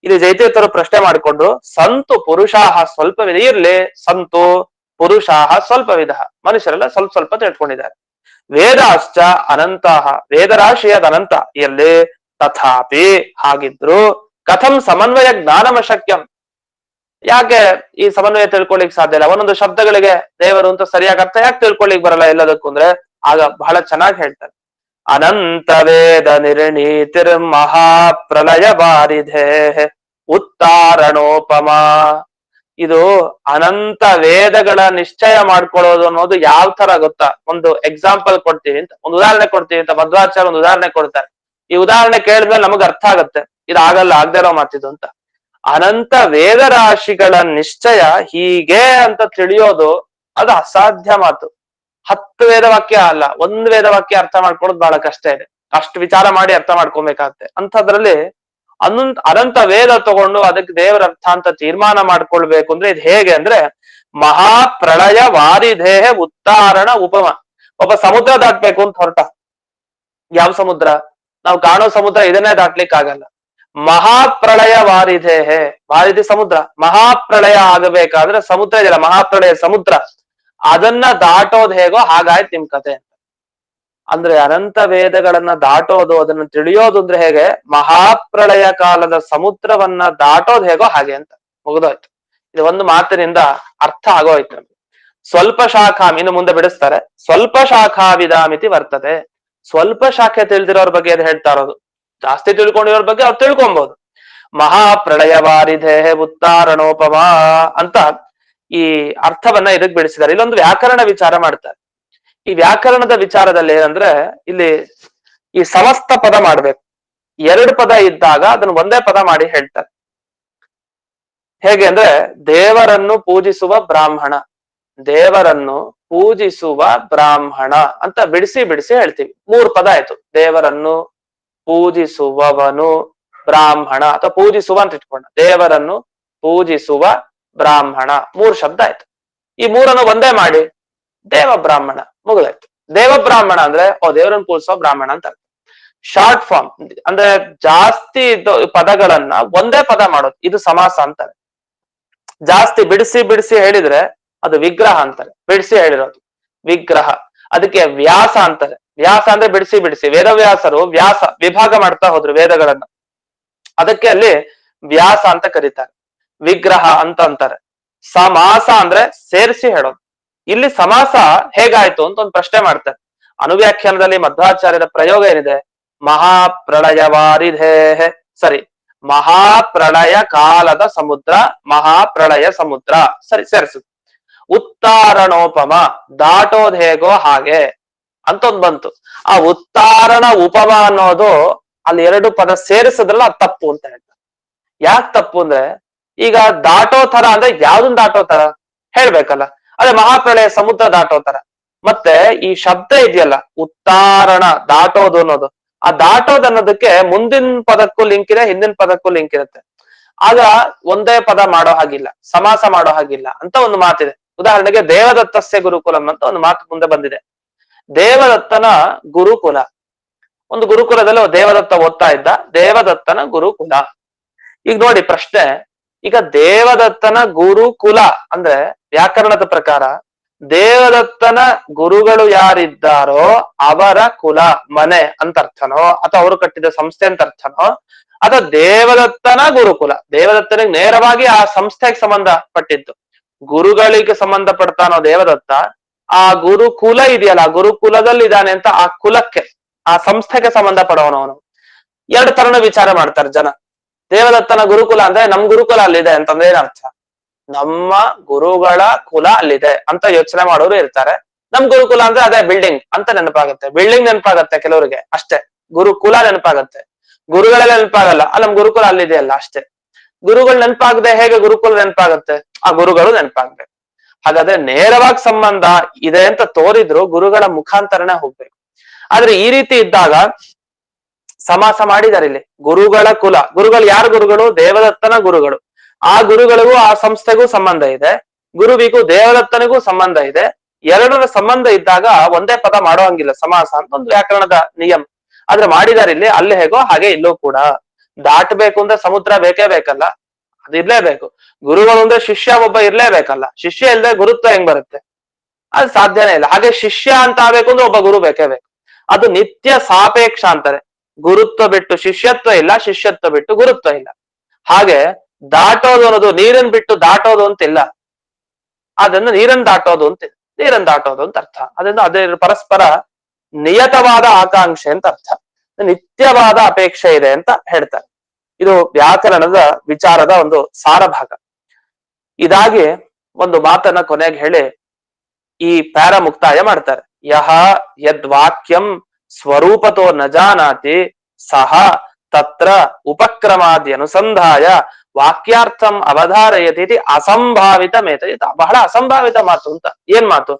ಇಲ್ಲಿ ಜೈತೀರ್ಥರು ಪ್ರಶ್ನೆ ಮಾಡಿಕೊಂಡು, ಸಂತು ಪುರುಷಾಹ ಸ್ವಲ್ಪವಿಧ, ಇರ್ಲಿ ಸಂತು ಪುರುಷಾಹ ಸ್ವಲ್ಪವಿಧ, ಮನುಷ್ಯರೆಲ್ಲ ಸ್ವಲ್ಪ ಸ್ವಲ್ಪ ತಿಳ್ಕೊಂಡಿದ್ದಾರೆ. ವೇದಾಶ್ಚ ಅನಂತಹ, ವೇದರಾಶಿ ಅದ ಅನಂತ, ಎಲ್ಲಿ ತಥಾಪಿ ಹಾಗಿದ್ರು ಕಥಂ ಸಮನ್ವಯ ಜ್ಞಾನಮ ಶಕ್ಯಂ, ಯಾಕೆ ಈ ಸಮನ್ವಯ ತಿಳ್ಕೊಳ್ಳಿಕ್ ಸಾಧ್ಯ ಇಲ್ಲ? ಒಂದೊಂದು ಶಬ್ದಗಳಿಗೆ ದೇವರು ಅಂತ ಸರಿಯಾಗಿ ಅರ್ಥ ಯಾಕೆ ತಿಳ್ಕೊಳ್ಳಿಕ್ ಬರಲ್ಲ ಎಲ್ಲದಕ್ಕೂ ಅಂದ್ರೆ, ಆಗ ಬಹಳ ಚೆನ್ನಾಗಿ ಹೇಳ್ತಾರೆ. ಅನಂತ ವೇದ ನಿರ್ಣೀತಿರ್ ಮಹಾಪ್ರಲಯ ಬಾರಿಧೇ ಉತ್ತಾರಣೋಪಮ. ಇದು ಅನಂತ ವೇದಗಳ ನಿಶ್ಚಯ ಮಾಡ್ಕೊಳ್ಳೋದು ಅನ್ನೋದು ಯಾವ ತರ ಗೊತ್ತಾ? ಒಂದು ಎಕ್ಸಾಂಪಲ್ ಕೊಡ್ತೀವಿ ಅಂತ, ಒಂದು ಉದಾಹರಣೆ ಕೊಡ್ತೀವಿ ಅಂತ ಮಧ್ವಾಚಾರ್ಯ ಒಂದು ಉದಾಹರಣೆ ಕೊಡ್ತಾರೆ. ಈ ಉದಾಹರಣೆ ಕೇಳಿದ್ಮೇಲೆ ನಮಗ್ ಅರ್ಥ ಆಗುತ್ತೆ ಇದಾಗಲ್ಲ, ಆಗದೆ ಇರೋ ಮಾತಿದು ಅಂತ. ಅನಂತ ವೇದ ರಾಶಿಗಳ ನಿಶ್ಚಯ ಹೀಗೆ ಅಂತ ತಿಳಿಯೋದು ಅದು ಅಸಾಧ್ಯ ಮಾತು. 10 ವೇದವಾಕ್ಯ ಅಲ್ಲ, 1 ವೇದವಾಕ್ಯ ಅರ್ಥ ಮಾಡ್ಕೊಳ್ಳೋದು ಬಹಳ ಕಷ್ಟ ಇದೆ. ಅಷ್ಟು ವಿಚಾರ ಮಾಡಿ ಅರ್ಥ ಮಾಡ್ಕೊಬೇಕಾಗತ್ತೆ. ಅಂಥದ್ರಲ್ಲಿ ಅನಂತ ವೇದ ತಗೊಂಡು ಅದಕ್ಕೆ ದೇವರ ಅರ್ಥ ಅಂತ ತೀರ್ಮಾನ ಮಾಡ್ಕೊಳ್ಬೇಕು ಅಂದ್ರೆ ಇದು ಹೇಗೆ ಅಂದ್ರೆ, ಮಹಾಪ್ರಳಯ ವಾರಿಧೇಹ ಉತ್ತಾರಣ ಉಪಮ. ಒಬ್ಬ ಸಮುದ್ರ ದಾಟ್ಬೇಕು ಅಂತ ಹೊರಟ. ಯಾವ ಸಮುದ್ರ? ನಾವು ಕಾಣೋ ಸಮುದ್ರ ಇದನ್ನೇ ದಾಟ್ಲಿಕ್ಕೆ ಆಗಲ್ಲ. ಮಹಾಪ್ರಳಯ ವಾರಿಧೇಹೆ, ವಾರಿಧಿ ಸಮುದ್ರ. ಮಹಾಪ್ರಳಯ ಆಗಬೇಕಾದ್ರೆ ಸಮುದ್ರ ಇದೆಯಲ್ಲ, ಮಹಾಪ್ರಳಯ ಸಮುದ್ರ, ಅದನ್ನ ದಾಟೋದ್ ಹೇಗೋ ಹಾಗಾಯ್ತು ನಿಮ್ ಕತೆ. ಅಂದ್ರೆ ಅನಂತ ವೇದಗಳನ್ನ ದಾಟೋದು, ಅದನ್ನ ತಿಳಿಯೋದು ಅಂದ್ರೆ ಹೇಗೆ? ಮಹಾಪ್ರಳಯ ಕಾಲದ ಸಮುದ್ರವನ್ನ ದಾಟೋದ್ ಹೇಗೋ ಹಾಗೆ ಅಂತ ಮುಗಿದೋಯ್ತು. ಇದು ಒಂದು ಮಾತಿನಿಂದ ಅರ್ಥ ಆಗೋಯ್ತು ನಮ್ಗೆ. ಸ್ವಲ್ಪ ಶಾಖಾಮ್, ಇನ್ನು ಮುಂದೆ ಬಿಡಿಸ್ತಾರೆ, ಸ್ವಲ್ಪ ಶಾಖಾವಿದಾಮಿತಿ ವರ್ತದೆ. ಸ್ವಲ್ಪ ಶಾಖೆ ತಿಳಿದಿರೋರ್ ಬಗ್ಗೆ ಅದು ಹೇಳ್ತಾ ಇರೋದು. ಜಾಸ್ತಿ ತಿಳ್ಕೊಂಡಿರೋರ್ ಬಗ್ಗೆ ಅವ್ರು ತಿಳ್ಕೊಬಹುದು. ಮಹಾಪ್ರಳಯ ವಾರಿಧೇಹ ಉತ್ತಾರಣೋಪಮ ಅಂತ ಈ ಅರ್ಥವನ್ನ ಇದಕ್ ಬಿಡಿಸಿದ್ದಾರೆ. ಇಲ್ಲೊಂದು ವ್ಯಾಕರಣ ವಿಚಾರ ಮಾಡ್ತಾರೆ. ಈ ವ್ಯಾಕರಣದ ವಿಚಾರದಲ್ಲಿ ಏನಂದ್ರೆ, ಇಲ್ಲಿ ಈ ಸಮಸ್ತ ಪದ ಮಾಡ್ಬೇಕು. 2 ಪದ ಇದ್ದಾಗ ಅದನ್ನ ಒಂದೇ ಪದ ಮಾಡಿ ಹೇಳ್ತಾರೆ. ಹೇಗೆ ಅಂದ್ರೆ, ದೇವರನ್ನು ಪೂಜಿಸುವ ಬ್ರಾಹ್ಮಣ, ದೇವರನ್ನು ಪೂಜಿಸುವ ಬ್ರಾಹ್ಮಣ ಅಂತ ಬಿಡಿಸಿ ಬಿಡಿಸಿ ಹೇಳ್ತೀವಿ. 3 ಪದ ಆಯ್ತು. ದೇವರನ್ನು ಪೂಜಿಸುವವನು ಬ್ರಾಹ್ಮಣ, ಅಥವಾ ಪೂಜಿಸುವ ಅಂತ ಇಟ್ಕೊಂಡ, ದೇವರನ್ನು ಪೂಜಿಸುವ ಬ್ರಾಹ್ಮಣ, 3 ಶಬ್ದ ಆಯ್ತು. ಈ 3 ಒಂದೇ ಮಾಡಿ ದೇವ ಬ್ರಾಹ್ಮಣ, ಮುಗಿದಾಯ್ತು. ದೇವ ಬ್ರಾಹ್ಮಣ ಅಂದ್ರೆ ದೇವರನ್ನು ಪೂಜಿಸುವ ಬ್ರಾಹ್ಮಣ ಅಂತ. ಶಾರ್ಟ್ ಫಾರ್ಮ್ ಅಂದ್ರೆ ಜಾಸ್ತಿ ಪದಗಳನ್ನ ಒಂದೇ ಪದ ಮಾಡೋದು, ಇದು ಸಮಾಸ ಅಂತಾರೆ. ಜಾಸ್ತಿ ಬಿಡಿಸಿ ಬಿಡಿಸಿ ಹೇಳಿದ್ರೆ ಅದು ವಿಗ್ರಹ ಅಂತಾರೆ. ಬಿಡಿಸಿ ಹೇಳಿರೋದು ವಿಗ್ರಹ. ಅದಕ್ಕೆ ವ್ಯಾಸ ಅಂತಾರೆ. ವ್ಯಾಸ ಅಂದ್ರೆ ಬಿಡಿಸಿ ಬಿಡಿಸಿ. ವೇದವ್ಯಾಸರು ವ್ಯಾಸ ವಿಭಾಗ ಮಾಡ್ತಾ ಹೋದ್ರು ವೇದಗಳನ್ನ, ಅದಕ್ಕೆ ಅಲ್ಲಿ ವ್ಯಾಸ ಅಂತ ಕರೀತಾರೆ. ವಿಗ್ರಹ ಅಂತ ಅಂತಾರೆ. ಸಮಾಸ ಅಂದ್ರೆ ಸೇರಿಸಿ ಹೇಳೋದು. ಇಲ್ಲಿ ಸಮಾಸ ಹೇಗಾಯ್ತು ಅಂತ ಒಂದು ಪ್ರಶ್ನೆ ಮಾಡ್ತಾರೆ. ಅನುವ್ಯಾಖ್ಯಾನದಲ್ಲಿ ಮಧ್ವಾಚಾರ್ಯರ ಪ್ರಯೋಗ ಏನಿದೆ? ಮಹಾಪ್ರಳಯವಾರಿಧೇಹ, ಸರಿ, ಮಹಾಪ್ರಳಯ ಕಾಲದ ಸಮುದ್ರ, ಮಹಾಪ್ರಳಯ ಸಮುದ್ರ, ಸರಿ ಸೇರಿಸು. ಉತ್ತಾರಣೋಪಮ, ದಾಟೋದ್ ಹೇಗೋ ಹಾಗೆ ಅಂತ ಒಂದ್ ಬಂತು. ಆ ಉತ್ತಾರಣ ಉಪಮ ಅನ್ನೋದು ಅಲ್ಲಿ 2 ಪದ ಸೇರಿಸಿದ್ರಲ್ಲ ಅದು ತಪ್ಪು ಅಂತ ಹೇಳ್ತಾರೆ. ಯಾಕೆ ತಪ್ಪು ಅಂದ್ರೆ, ಈಗ ದಾಟೋ ತರ ಅಂದ್ರೆ ಯಾವ್ದನ್ ದಾಟೋ ತರ ಹೇಳ್ಬೇಕಲ್ಲ. ಅದೇ ಮಹಾಪ್ರಳಯ ಸಮುದ್ರ ದಾಟೋ ತರ. ಮತ್ತೆ ಈ ಶಬ್ದ ಇದೆಯಲ್ಲ ಉತ್ತಾರಣ, ದಾಟೋದು ಅನ್ನೋದು, ಆ ದಾಟೋದು ಅನ್ನೋದಕ್ಕೆ ಮುಂದಿನ ಪದಕ್ಕೂ ಲಿಂಕ್ ಇದೆ, ಹಿಂದಿನ ಪದಕ್ಕೂ ಲಿಂಕ್ ಇರುತ್ತೆ. ಆಗ ಒಂದೇ ಪದ ಮಾಡೋ ಹಾಗಿಲ್ಲ, ಸಮಾಸ ಮಾಡೋ ಹಾಗಿಲ್ಲ ಅಂತ ಒಂದು ಮಾತಿದೆ. ಉದಾಹರಣೆಗೆ ದೇವದತ್ತಸ್ಯ ಗುರುಕುಲಂ ಅಂತ ಒಂದು ಮಾತು ಮುಂದೆ ಬಂದಿದೆ. ದೇವದತ್ತನ ಗುರುಕುಲ, ಒಂದು ಗುರುಕುಲದಲ್ಲಿ ದೇವದತ್ತ ಓದ್ತಾ ಇದ್ದ, ದೇವದತ್ತನ ಗುರುಕುಲ. ಈಗ ನೋಡಿ ಪ್ರಶ್ನೆ, ಈಗ ದೇವದತ್ತನ ಗುರುಕುಲ ಅಂದ್ರೆ ವ್ಯಾಕರಣದ ಪ್ರಕಾರ ದೇವದತ್ತನ ಗುರುಗಳು ಯಾರಿದ್ದಾರೋ ಅವರ ಕುಲ ಮನೆ ಅಂತ ಅರ್ಥನೋ, ಅಥವಾ ಅವರು ಕಟ್ಟಿದ ಸಂಸ್ಥೆ ಅಂತ ಅರ್ಥನೋ, ಅಥವಾ ದೇವದತ್ತನ ಗುರುಕುಲ, ದೇವದತ್ತನಿಗೆ ನೇರವಾಗಿ ಆ ಸಂಸ್ಥೆಗೆ ಸಂಬಂಧಪಟ್ಟಿದ್ದು, ಗುರುಗಳಿಗೆ ಸಂಬಂಧಪಡ್ತಾನೋ ದೇವದತ್ತ, ಆ ಗುರುಕುಲ ಇದೆಯಲ್ಲ ಆ ಗುರುಕುಲದಲ್ಲಿ ಇದ್ದಾನೆ ಅಂತ ಆ ಕುಲಕ್ಕೆ, ಆ ಸಂಸ್ಥೆಗೆ ಸಂಬಂಧ ಪಡೋನವನು. 2 ತರನ ವಿಚಾರ ಮಾಡ್ತಾರೆ ಜನ. ದೇವದತ್ತನ ಗುರುಕುಲ ಅಂದ್ರೆ ನಮ್ ಗುರುಕುಲ ಅಲ್ಲಿದೆ ಅಂತಂದ್ರೆ ಏನರ್ಥ? ನಮ್ಮ ಗುರುಗಳ ಕುಲ ಅಲ್ಲಿದೆ ಅಂತ ಯೋಚನೆ ಮಾಡೋರು ಇರ್ತಾರೆ. ನಮ್ ಗುರುಕುಲ ಅಂದ್ರೆ ಅದೇ ಬಿಲ್ಡಿಂಗ್ ಅಂತ ನೆನಪಾಗುತ್ತೆ. ಬಿಲ್ಡಿಂಗ್ ನೆನಪಾಗತ್ತೆ ಕೆಲವರಿಗೆ ಅಷ್ಟೇ, ಗುರುಕುಲ ನೆನಪಾಗತ್ತೆ, ಗುರುಗಳೆಲ್ಲ ನೆನಪಾಗಲ್ಲ. ನಮ್ ಗುರುಕುಲ ಅಲ್ಲಿದೆ ಅಲ್ಲ ಅಷ್ಟೇ. ಗುರುಗಳು ನೆನಪಾಗದೆ ಹೇಗೆ ಗುರುಕುಲ ನೆನಪಾಗತ್ತೆ? ಆ ಗುರುಗಳು ನೆನಪಾಗ್ಬೇಕು. ಹಾಗಾದ್ರೆ ನೇರವಾಗಿ ಸಂಬಂಧ ಇದೆ ಅಂತ ತೋರಿದ್ರು ಗುರುಗಳ ಮುಖಾಂತರನೇ ಹೋಗ್ಬೇಕು. ಆದ್ರೆ ಈ ರೀತಿ ಇದ್ದಾಗ ಸಮಾಸ ಮಾಡಿದ್ದಾರೆ ಇಲ್ಲಿ. ಗುರುಗಳ ಕುಲ, ಗುರುಗಳು ಯಾರು? ಗುರುಗಳು ದೇವದತ್ತನ ಗುರುಗಳು. ಆ ಗುರುಗಳಿಗೂ ಆ ಸಂಸ್ಥೆಗೂ ಸಂಬಂಧ ಇದೆ, ಗುರುವಿಗೂ ದೇವದತ್ತನಿಗೂ ಸಂಬಂಧ ಇದೆ. ಎರಡರ ಸಂಬಂಧ ಇದ್ದಾಗ ಒಂದೇ ಪದ ಮಾಡೋ ಹಂಗಿಲ್ಲ ಸಮಾಸ ಅಂತ ಒಂದು ವ್ಯಾಕರಣದ ನಿಯಮ. ಆದ್ರೆ ಮಾಡಿದಾರೆ ಇಲ್ಲಿ. ಅಲ್ಲಿ ಹೇಗೋ ಹಾಗೆ ಇಲ್ಲೂ ಕೂಡ. ದಾಟಬೇಕು ಅಂದ್ರೆ ಸಮುದ್ರ ಬೇಕೇ ಬೇಕಲ್ಲ, ಅದು ಇರ್ಲೇಬೇಕು. ಗುರುಗಳು ಅಂದ್ರೆ ಶಿಷ್ಯ ಒಬ್ಬ ಇರ್ಲೇಬೇಕಲ್ಲ, ಶಿಷ್ಯ ಇಲ್ಲದೆ ಗುರುತ್ವ ಹೆಂಗ್ ಬರುತ್ತೆ? ಅದು ಸಾಧ್ಯನೇ ಇಲ್ಲ. ಹಾಗೆ ಶಿಷ್ಯ ಅಂತ ಆಗ್ಬೇಕು ಅಂದ್ರೆ ಒಬ್ಬ ಗುರು ಬೇಕೇ ಬೇಕು. ಅದು ನಿತ್ಯ ಸಾಪೇಕ್ಷ ಅಂತಾರೆ. ಗುರುತ್ವ ಬಿಟ್ಟು ಶಿಷ್ಯತ್ವ ಇಲ್ಲ, ಶಿಷ್ಯತ್ವ ಬಿಟ್ಟು ಗುರುತ್ವ ಇಲ್ಲ. ಹಾಗೆ ದಾಟೋದು ಅನ್ನೋದು ನೀರನ್ ಬಿಟ್ಟು ದಾಟೋದು ಅಂತಿಲ್ಲ, ಅದನ್ನ ನೀರನ್ ದಾಟೋದು ಅಂತ, ನೀರನ್ ದಾಟೋದು ಅಂತ ಅರ್ಥ. ಅದರಿಂದ ಅದೇ ಪರಸ್ಪರ ನಿಯತವಾದ ಆಕಾಂಕ್ಷೆ ಅಂತ ಅರ್ಥ, ನಿತ್ಯವಾದ ಅಪೇಕ್ಷೆ ಇದೆ ಅಂತ ಹೇಳ್ತಾರೆ. ಇದು ವ್ಯಾಕರಣದ ವಿಚಾರದ ಒಂದು ಸಾರ ಭಾಗ. ಇದಾಗಿ ಒಂದು ಮಾತನ್ನ ಕೊನೆಗೆ ಹೇಳಿ ಈ ಪ್ಯಾರ ಮುಕ್ತಾಯ ಮಾಡ್ತಾರೆ. ಯಹ ಯದ್ವಾಕ್ಯಂ ಸ್ವರೂಪತೋ ನ ಜಾನಾತಿ ಸಹ ತತ್ರ ಉಪಕ್ರಮಾದಿ ಅನುಸಂಧಾಯ ವಾಕ್ಯಾರ್ಥಂ ಅವಧಾರಯತಿ ಅಸಂಭಾವಿತ ಮೇತ. ಬಹಳ ಅಸಂಭಾವಿತ ಮಾತು ಅಂತ. ಏನ್ ಮಾತು?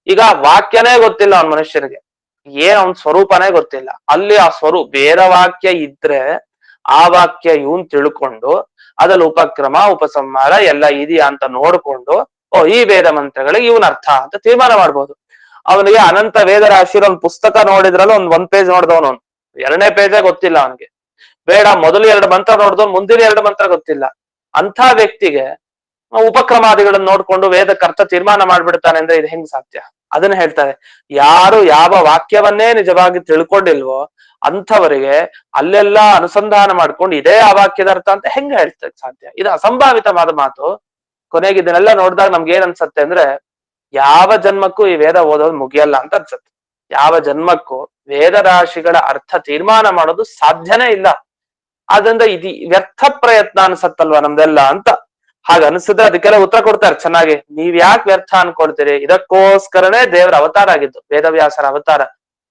ಈಗ ವಾಕ್ಯನೇ ಗೊತ್ತಿಲ್ಲ ಅವನ್ ಮನುಷ್ಯನಿಗೆ, ಏನ್ ಅವನ್ ಸ್ವರೂಪನೇ ಗೊತ್ತಿಲ್ಲ. ಅಲ್ಲಿ ಆ ಬೇರೆ ವಾಕ್ಯ ಇದ್ರೆ ಆ ವಾಕ್ಯ ಇವನ್ ತಿಳ್ಕೊಂಡು ಅದ್ರಲ್ಲಿ ಉಪಕ್ರಮ ಉಪಸಂಹಾರ ಎಲ್ಲ ಇದೆಯಾ ಅಂತ ನೋಡ್ಕೊಂಡು ಈ ವೇದ ಮಂತ್ರಗಳಿಗೆ ಇವನ್ ಅರ್ಥ ಅಂತ ತೀರ್ಮಾನ ಮಾಡ್ಬೋದು. ಅವನಿಗೆ ಅನಂತ ವೇದ ರಾಶಿರ ಒಂದ್ ಪುಸ್ತಕ ನೋಡಿದ್ರಲ್ಲ ಒಂದ್ ಪೇಜ್ ನೋಡ್ದವನು, ಎರಡನೇ ಪೇಜೇ ಗೊತ್ತಿಲ್ಲ ಅವನಿಗೆ. ಬೇಡ, ಮೊದಲು 2 ಮಂತ್ರ ನೋಡಿದವನು ಮುಂದಿನ 2 ಮಂತ್ರ ಗೊತ್ತಿಲ್ಲ. ಅಂಥ ವ್ಯಕ್ತಿಗೆ ಉಪಕ್ರಮಾದಿಗಳನ್ನ ನೋಡ್ಕೊಂಡು ವೇದಕ್ಕೆ ಅರ್ಥ ತೀರ್ಮಾನ ಮಾಡ್ಬಿಡ್ತಾನೆ ಅಂದ್ರೆ ಇದು ಹೆಂಗ್ ಸಾಧ್ಯ? ಅದನ್ನ ಹೇಳ್ತಾರೆ. ಯಾರು ಯಾವ ವಾಕ್ಯವನ್ನೇ ನಿಜವಾಗಿ ತಿಳ್ಕೊಂಡಿಲ್ವೋ ಅಂಥವರಿಗೆ ಅಲ್ಲೆಲ್ಲ ಅನುಸಂಧಾನ ಮಾಡ್ಕೊಂಡು ಇದೇ ಆ ವಾಕ್ಯದ ಅರ್ಥ ಅಂತ ಹೆಂಗ್ ಹೇಳ್ತಕ್ಕೆ ಸಾಧ್ಯ? ಇದು ಅಸಂಭಾವಿತವಾದ ಮಾತು. ಕೊನೆಗೆ ಇದನ್ನೆಲ್ಲ ನೋಡಿದಾಗ ನಮ್ಗೆ ಏನ್ ಅನ್ಸತ್ತೆ ಅಂದ್ರೆ, ಯಾವ ಜನ್ಮಕ್ಕೂ ಈ ವೇದ ಓದೋದು ಮುಗಿಯಲ್ಲ ಅಂತ ಅನ್ಸತ್ತೆ. ಯಾವ ಜನ್ಮಕ್ಕೂ ವೇದ ರಾಶಿಗಳ ಅರ್ಥ ತೀರ್ಮಾನ ಮಾಡೋದು ಸಾಧ್ಯನೇ ಇಲ್ಲ. ಆದ್ರಿಂದ ಇದು ವ್ಯರ್ಥ ಪ್ರಯತ್ನ ಅನ್ಸತ್ತಲ್ವಾ ನಮ್ದೆಲ್ಲ ಅಂತ. ಹಾಗ ಅನ್ಸಿದ್ರೆ ಅದಕ್ಕೆಲ್ಲ ಉತ್ತರ ಕೊಡ್ತಾರೆ ಚೆನ್ನಾಗಿ. ನೀವ್ ಯಾಕೆ ವ್ಯರ್ಥ ಅನ್ಕೊಳ್ತೀರಿ? ಇದಕ್ಕೋಸ್ಕರನೇ ದೇವರ ಅವತಾರ ಆಗಿದ್ದು, ವೇದವ್ಯಾಸರ ಅವತಾರ.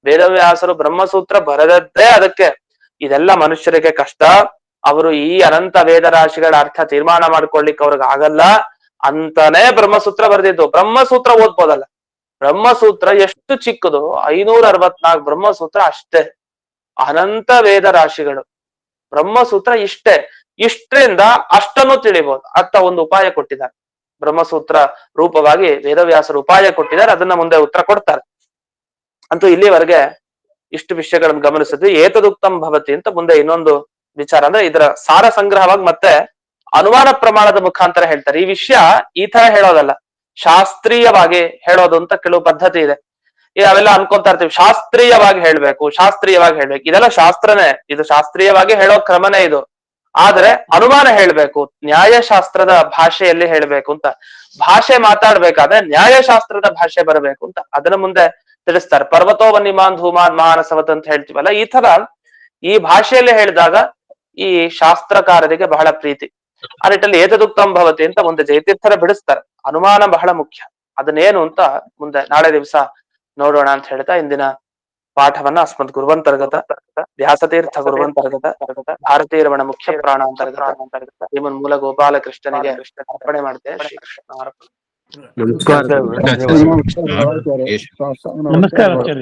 ವೇದವ್ಯಾಸರು ಬ್ರಹ್ಮಸೂತ್ರ ಬರೆದದ್ದೇ ಅದಕ್ಕೆ. ಇದೆಲ್ಲ ಮನುಷ್ಯರಿಗೆ ಕಷ್ಟ, ಅವರು ಈ ಅನಂತ ವೇದ ರಾಶಿಗಳ ಅರ್ಥ ತೀರ್ಮಾನ ಮಾಡ್ಕೊಳ್ಲಿಕ್ಕೆ ಅವ್ರಿಗೆ ಆಗಲ್ಲ ಅಂತಾನೆ ಬ್ರಹ್ಮಸೂತ್ರ ಬರೆದಿದ್ದು. ಬ್ರಹ್ಮಸೂತ್ರ ಓದ್ಬೋದಲ್ಲ, ಬ್ರಹ್ಮಸೂತ್ರ ಎಷ್ಟು ಚಿಕ್ಕದು, 564 ಬ್ರಹ್ಮಸೂತ್ರ ಅಷ್ಟೇ. ಅನಂತ ವೇದ ರಾಶಿಗಳು, ಬ್ರಹ್ಮಸೂತ್ರ ಇಷ್ಟೇ. ಇಷ್ಟರಿಂದ ಅಷ್ಟನ್ನು ತಿಳಿಬಹುದು ಅಂತ ಒಂದು ಉಪಾಯ ಕೊಟ್ಟಿದ್ದಾರೆ. ಬ್ರಹ್ಮಸೂತ್ರ ರೂಪವಾಗಿ ವೇದವ್ಯಾಸರು ಉಪಾಯ ಕೊಟ್ಟಿದ್ದಾರೆ, ಅದನ್ನ ಮುಂದೆ ಉತ್ತರ ಕೊಡ್ತಾರೆ. ಅಂತೂ ಇಲ್ಲಿವರೆಗೆ ಇಷ್ಟು ವಿಷಯಗಳನ್ನು ಗಮನಿಸಿದ್ವಿ. ಏತದುಕ್ತಂ ಭವತಿ ಅಂತ ಮುಂದೆ ಇನ್ನೊಂದು ವಿಚಾರ, ಅಂದ್ರೆ ಇದರ ಸಾರ ಸಂಗ್ರಹವಾಗಿ ಮತ್ತೆ ಅನುಮಾನ ಪ್ರಮಾಣದ ಮುಖಾಂತರ ಹೇಳ್ತಾರೆ. ಈ ವಿಷಯ ಈ ತರ ಹೇಳೋದಲ್ಲ, ಶಾಸ್ತ್ರೀಯವಾಗಿ ಹೇಳೋದು ಅಂತ ಕೆಲವು ಪದ್ಧತಿ ಇದೆ. ಅವೆಲ್ಲ ಅನ್ಕೊಂತಾ ಇರ್ತೀವಿ, ಶಾಸ್ತ್ರೀಯವಾಗಿ ಹೇಳ್ಬೇಕು, ಶಾಸ್ತ್ರೀಯವಾಗಿ ಹೇಳ್ಬೇಕು. ಇದೆಲ್ಲ ಶಾಸ್ತ್ರನೇ, ಇದು ಶಾಸ್ತ್ರೀಯವಾಗಿ ಹೇಳೋ ಕ್ರಮನೇ ಇದು. ಆದ್ರೆ ಅನುಮಾನ ಹೇಳ್ಬೇಕು, ನ್ಯಾಯಶಾಸ್ತ್ರದ ಭಾಷೆಯಲ್ಲಿ ಹೇಳ್ಬೇಕು ಅಂತ. ಭಾಷೆ ಮಾತಾಡ್ಬೇಕಾದ್ರೆ ನ್ಯಾಯಶಾಸ್ತ್ರದ ಭಾಷೆ ಬರಬೇಕು ಅಂತ ಅದನ್ನ ಮುಂದೆ ತಿಳಿಸ್ತಾರೆ. ಪರ್ವತೋ ವನ್ಯಮಾನ್ ಧೂಮಾನ್ ಮಾನಸವತ್ ಅಂತ ಹೇಳ್ತೀವಲ್ಲ, ಈ ತರ ಈ ಭಾಷೆಯಲ್ಲಿ ಹೇಳಿದಾಗ ಈ ಶಾಸ್ತ್ರಕಾರರಿಗೆ ಬಹಳ ಪ್ರೀತಿ. ಆ ನಿಟ್ಟಲ್ಲಿ ಏತದುಕ್ತಂ ಭವತಿ ಅಂತ ಮುಂದೆ ಜಯತೀರ್ಥರ ಬಿಡಿಸ್ತಾರೆ. ಅನುಮಾನ ಬಹಳ ಮುಖ್ಯ. ಅದನ್ನೇನು ಅಂತ ಮುಂದೆ ನಾಳೆ ದಿವಸ ನೋಡೋಣ ಅಂತ ಹೇಳ್ತಾ ಇಂದಿನ ಪಾಠವನ್ನ ಅಸ್ಮದ್ ಗುರುವಂತರ್ಗತ ವ್ಯಾಸತೀರ್ಥ ಗುರುವಂತರ್ಗತ ಭಾರತೀಯ ರಮಣ ಮುಖ್ಯ ಪ್ರಾಣ ಅಂತರ್ಗತ ಶ್ರೀಮನ್ ಮೂಲ ಗೋಪಾಲ ಕೃಷ್ಣನಿಗೆ ಅರ್ಪಣೆ ಮಾಡ್ತೇವೆ. ಶ್ರೀಕೃಷ್ಣ ಅರ್ಪಣೆ. ನಮಸ್ಕಾರ.